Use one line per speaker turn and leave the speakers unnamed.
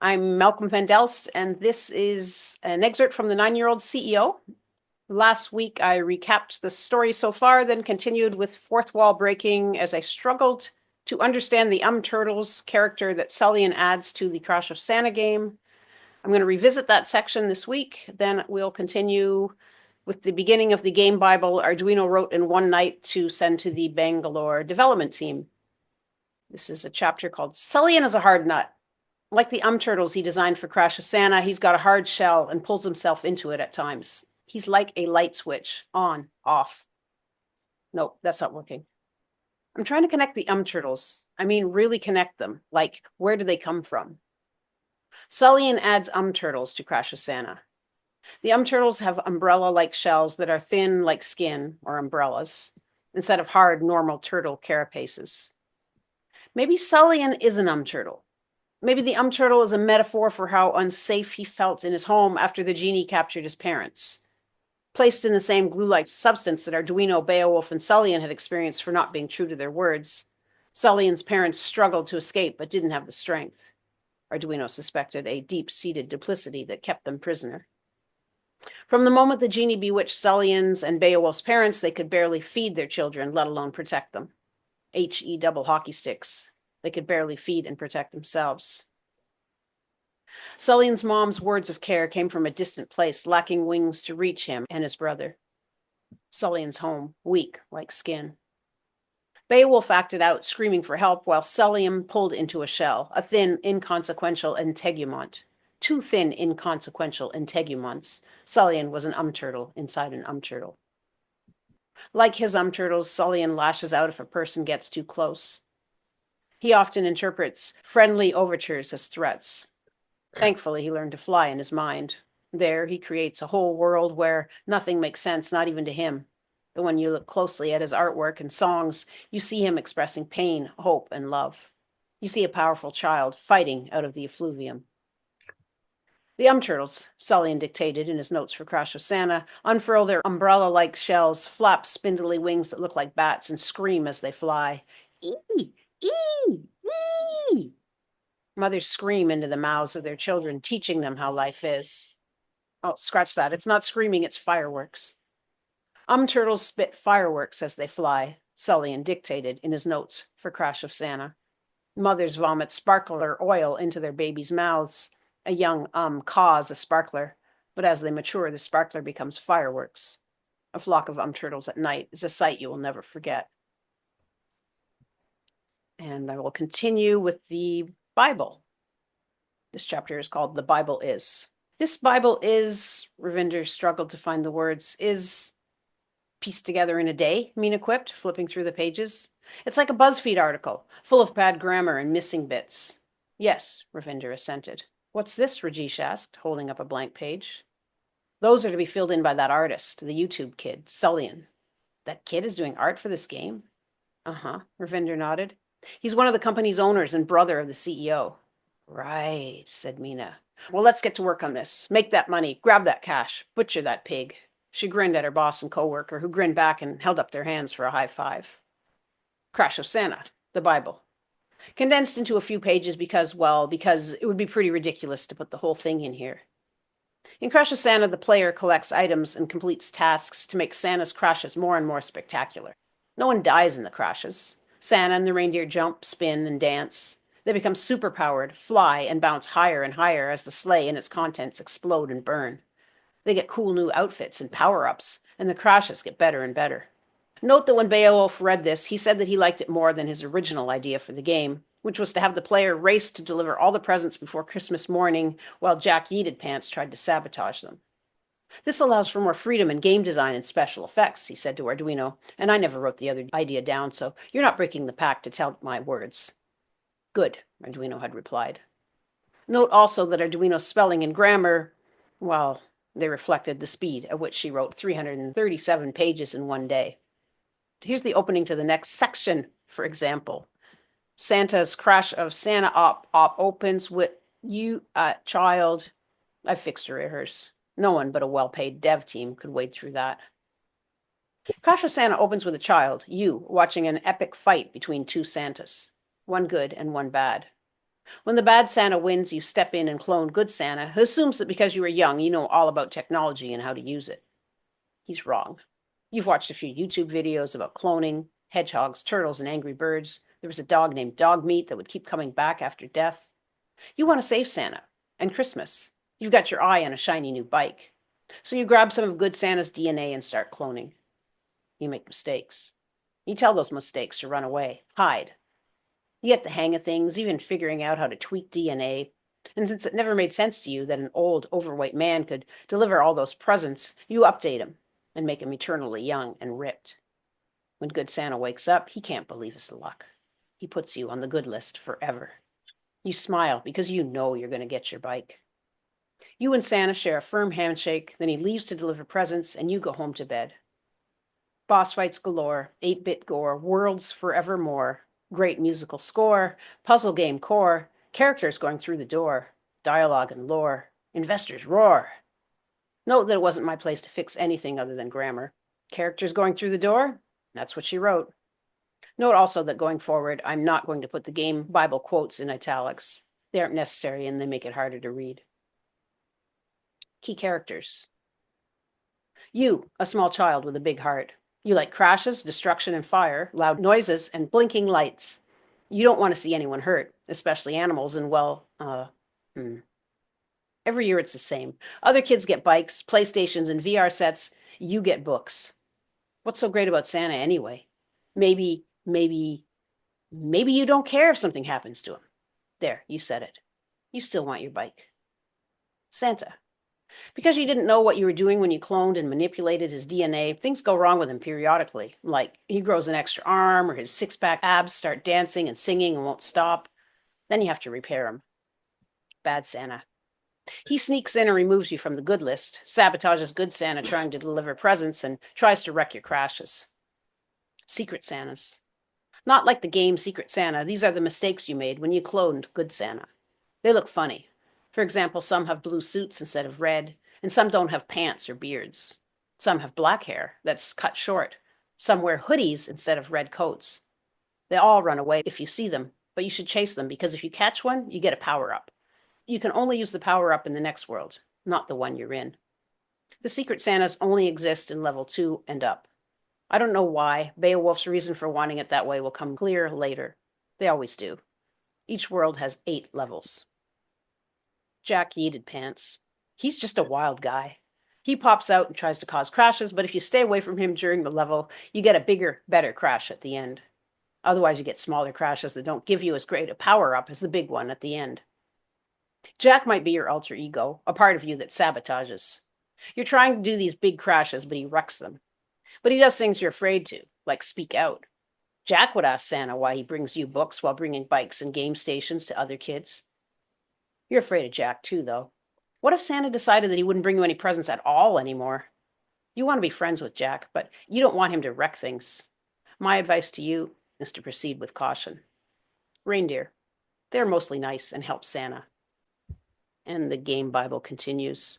I'm Malcolm van Delst, and this is an excerpt from the 9-Year-Old CEO. Last week, I recapped the story so far, then continued with fourth wall breaking as I struggled to understand the umturtles character that Sullian adds to the Crash of Santa game. I'm going to revisit that section this week. Then we'll continue with the beginning of the game Bible Arduino wrote in one night to send to the Bangalore development team. This is a chapter called Sullian is a Hard Nut. Like the umturtles he designed for Crash of Santa, he's got a hard shell and pulls himself into it at times. He's like a light switch, on, off. Nope, that's not working. I'm trying to connect the umturtles. I mean, really connect them. Like, where do they come from? Sullian adds umturtles to Crash of Santa. The umturtles have umbrella-like shells that are thin like skin, or umbrellas, instead of hard, normal turtle carapaces. Maybe Sullian is an umturtle. Maybe the umturtle is a metaphor for how unsafe he felt in his home after the genie captured his parents. Placed in the same glue-like substance that Arduino, Beowulf, and Sullian had experienced for not being true to their words, Sullian's parents struggled to escape but didn't have the strength. Arduino suspected a deep-seated duplicity that kept them prisoner. From the moment the genie bewitched Sullian's and Beowulf's parents, they could barely feed their children, let alone protect them. H-E double hockey sticks. They could barely feed and protect themselves. Sullian's mom's words of care came from a distant place, lacking wings to reach him and his brother. Sullian's home, weak like skin. Beowulf acted out, screaming for help, while Sullian pulled into a shell, a thin, inconsequential integument. Two thin, inconsequential integuments. Sullian was an umturtle inside an umturtle. Like his umturtles, Sullian lashes out if a person gets too close. He often interprets friendly overtures as threats. Thankfully, he learned to fly in his mind. There, he creates a whole world where nothing makes sense, not even to him. But when you look closely at his artwork and songs, you see him expressing pain, hope, and love. You see a powerful child fighting out of the effluvium. The umturtles, Sullian dictated in his notes for Crash of Santa, unfurl their umbrella-like shells, flap spindly wings that look like bats, and scream as they fly. Ee! Ee! Ee! Mothers scream into the mouths of their children, teaching them how life is. Oh, scratch that. It's not screaming, it's fireworks. Turtles spit fireworks as they fly, Sullian dictated in his notes for Crash of Santa. Mothers vomit sparkler oil into their babies' mouths. A young caws a sparkler, but as they mature, the sparkler becomes fireworks. A flock of turtles at night is a sight you will never forget. And I will continue with the Bible. This chapter is called The Bible Is. This Bible is, Ravinder struggled to find the words, is pieced together in a day, Mina quipped, flipping through the pages. It's like a BuzzFeed article, full of bad grammar and missing bits. Yes, Ravinder assented. What's this? Rajesh asked, holding up a blank page. Those are to be filled in by that artist, the YouTube kid, Sullian. That kid is doing art for this game? Uh-huh, Ravinder nodded. He's one of the company's owners and brother of the CEO. Right, said Mina. Well, let's get to work on this. Make that money, grab that cash, butcher that pig. She grinned at her boss and co-worker, who grinned back and held up their hands for a high five. Crash of Santa, the Bible. Condensed into a few pages because it would be pretty ridiculous to put the whole thing in here. In Crash of Santa, the player collects items and completes tasks to make Santa's crashes more and more spectacular. No one dies in the crashes. Santa and the reindeer jump, spin, and dance. They become superpowered, fly, and bounce higher and higher as the sleigh and its contents explode and burn. They get cool new outfits and power-ups, and the crashes get better and better. Note that when Beowulf read this, he said that he liked it more than his original idea for the game, which was to have the player race to deliver all the presents before Christmas morning while Jack Yeeted Pants tried to sabotage them. This allows for more freedom in game design and special effects, he said to Arduino, and I never wrote the other idea down, so you're not breaking the pact to tell my words. Good, Arduino had replied. Note also that Arduino's spelling and grammar, well, they reflected the speed at which she wrote 337 pages in one day. Here's the opening to the next section, for example. Santa's Crash of Santa op opens with you, child. I fixed her errors. No one but a well-paid dev team could wade through that. Crash of Santa opens with a child, you, watching an epic fight between two Santas. One good and one bad. When the bad Santa wins, you step in and clone good Santa, who assumes that because you were young, you know all about technology and how to use it. He's wrong. You've watched a few YouTube videos about cloning, hedgehogs, turtles, and angry birds. There was a dog named Dogmeat that would keep coming back after death. You want to save Santa and Christmas. You've got your eye on a shiny new bike. So you grab some of good Santa's DNA and start cloning. You make mistakes. You tell those mistakes to run away, hide. You get the hang of things, even figuring out how to tweak DNA. And since it never made sense to you that an old, overweight man could deliver all those presents, you update him and make him eternally young and ripped. When good Santa wakes up, he can't believe his luck. He puts you on the good list forever. You smile because you know you're going to get your bike. You and Santa share a firm handshake, then he leaves to deliver presents, and you go home to bed. Boss fights galore, 8-bit gore, worlds forevermore, great musical score, puzzle game core, characters going through the door, dialogue and lore, investors roar. Note that it wasn't my place to fix anything other than grammar. Characters going through the door? That's what she wrote. Note also that going forward, I'm not going to put the game Bible quotes in italics. They aren't necessary and they make it harder to read. Key characters. You, a small child with a big heart. You like crashes, destruction and fire, loud noises, and blinking lights. You don't want to see anyone hurt, especially animals, and every year it's the same. Other kids get bikes, PlayStations, and VR sets. You get books. What's so great about Santa anyway? Maybe you don't care if something happens to him. There, you said it. You still want your bike. Santa. Because you didn't know what you were doing when you cloned and manipulated his DNA, things go wrong with him periodically. Like he grows an extra arm or his six-pack abs start dancing and singing and won't stop. Then you have to repair him. Bad Santa. He sneaks in and removes you from the good list, sabotages good Santa trying to deliver presents, and tries to wreck your crashes. Secret Santas. Not like the game Secret Santa, these are the mistakes you made when you cloned good Santa. They look funny. For example, some have blue suits instead of red, and some don't have pants or beards. Some have black hair that's cut short. Some wear hoodies instead of red coats. They all run away if you see them, but you should chase them because if you catch one, you get a power-up. You can only use the power-up in the next world, not the one you're in. The Secret Santas only exist in level 2 and up. I don't know why. Beowulf's reason for wanting it that way will come clear later. They always do. Each world has 8 levels. Jack yeeted pants. He's just a wild guy. He pops out and tries to cause crashes, but if you stay away from him during the level, you get a bigger, better crash at the end. Otherwise, you get smaller crashes that don't give you as great a power-up as the big one at the end. Jack might be your alter ego, a part of you that sabotages. You're trying to do these big crashes, but he wrecks them. But he does things you're afraid to, like speak out. Jack would ask Santa why he brings you books while bringing bikes and game stations to other kids. You're afraid of Jack too, though. What if Santa decided that he wouldn't bring you any presents at all anymore? You want to be friends with Jack, but you don't want him to wreck things. My advice to you is to proceed with caution. Reindeer. They're mostly nice and help Santa. And the game Bible continues.